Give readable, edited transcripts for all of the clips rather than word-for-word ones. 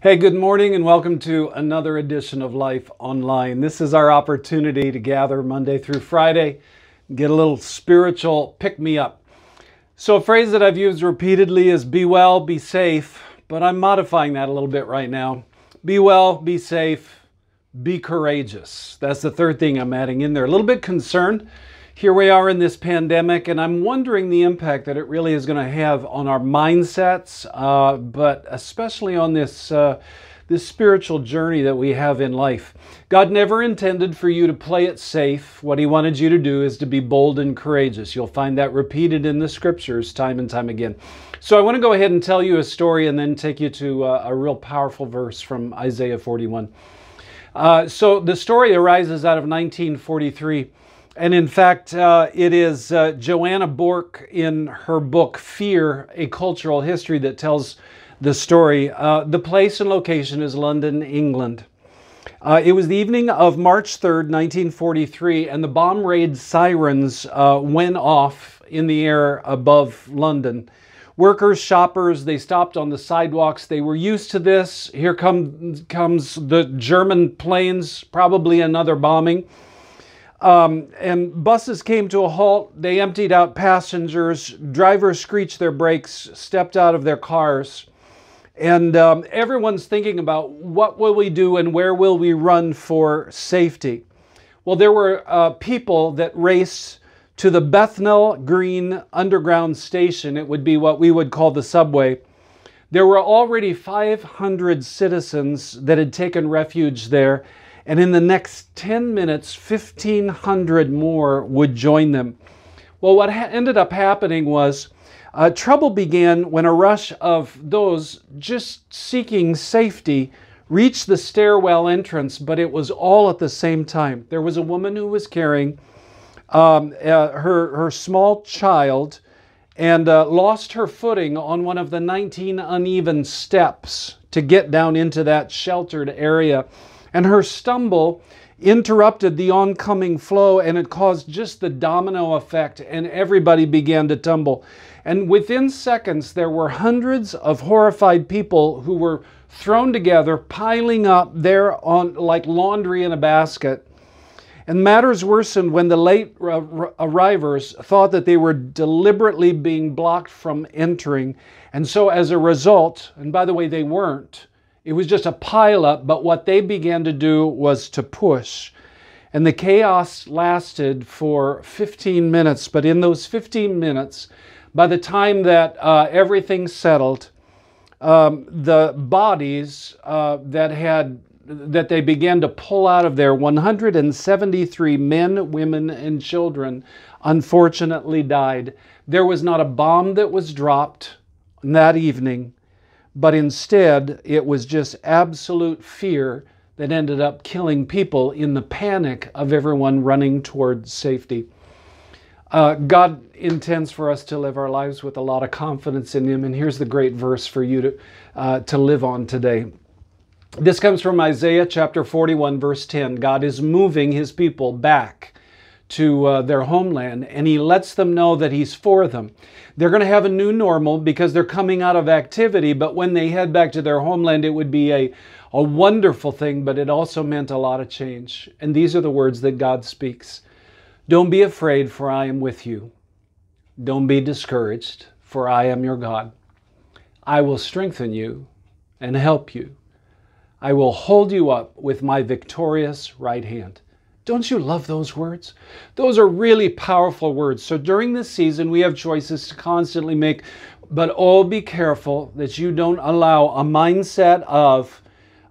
Hey, good morning and welcome to another edition of Life Online. This is our opportunity to gather Monday through Friday, get a little spiritual pick-me-up. So a phrase that I've used repeatedly is be well, be safe, but I'm modifying that a little bit right now. Be well, be safe, be courageous. That's the third thing I'm adding in there. A little bit concerned. Here we are in this pandemic, and I'm wondering the impact that it really is going to have on our mindsets, but especially on this spiritual journey that we have in life. God never intended for you to play it safe. What He wanted you to do is to be bold and courageous. You'll find that repeated in the scriptures time and time again. So I want to go ahead and tell you a story and then take you to a real powerful verse from Isaiah 41. So the story arises out of 1943. And in fact, it is Joanna Bourke in her book, Fear, A Cultural History, that tells the story. The place and location is London, England. It was the evening of March 3rd, 1943, and the bomb raid sirens went off in the air above London. Workers, shoppers, they stopped on the sidewalks. They were used to this. Here comes the German planes, probably another bombing. And buses came to a halt. They emptied out passengers. Drivers screeched their brakes, stepped out of their cars. And everyone's thinking about what will we do and where will we run for safety. Well, there were people that raced to the Bethnal Green Underground Station. It would be what we would call the subway. There were already 500 citizens that had taken refuge there. And in the next 10 minutes, 1,500 more would join them. Well, what ended up happening was trouble began when a rush of those just seeking safety reached the stairwell entrance, but it was all at the same time. There was a woman who was carrying her small child and lost her footing on one of the 19 uneven steps to get down into that sheltered area. And her stumble interrupted the oncoming flow, and it caused just the domino effect, and everybody began to tumble. And within seconds, there were hundreds of horrified people who were thrown together, piling up there on like laundry in a basket. And matters worsened when the late arrivers thought that they were deliberately being blocked from entering. And so as a result, and by the way, they weren't, it was just a pileup, but what they began to do was to push. And the chaos lasted for 15 minutes. But in those 15 minutes, by the time that everything settled, the bodies that they began to pull out of there, 173 men, women, and children, unfortunately died. There was not a bomb that was dropped that evening. But instead, it was just absolute fear that ended up killing people in the panic of everyone running towards safety. God intends for us to live our lives with a lot of confidence in Him. And here's the great verse for you to live on today. This comes from Isaiah chapter 41, verse 10. God is moving His people back to their homeland, and He lets them know that He's for them. They're going to have a new normal because they're coming out of activity, but when they head back to their homeland, it would be a wonderful thing, but it also meant a lot of change. And these are the words that God speaks. Don't be afraid, for I am with you. Don't be discouraged, for I am your God. I will strengthen you and help you. I will hold you up with my victorious right hand. Don't you love those words? Those are really powerful words. So during this season, we have choices to constantly make, but oh, be careful that you don't allow a mindset of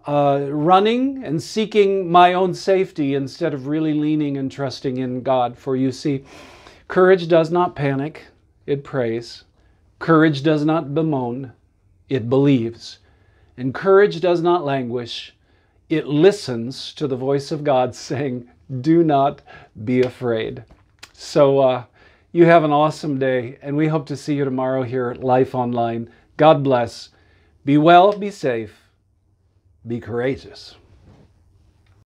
running and seeking my own safety instead of really leaning and trusting in God. For you see, courage does not panic, it prays. Courage does not bemoan, it believes. And courage does not languish, it listens to the voice of God saying, do not be afraid. So you have an awesome day, and we hope to see you tomorrow here at Life Online. God bless. Be well, be safe, be courageous.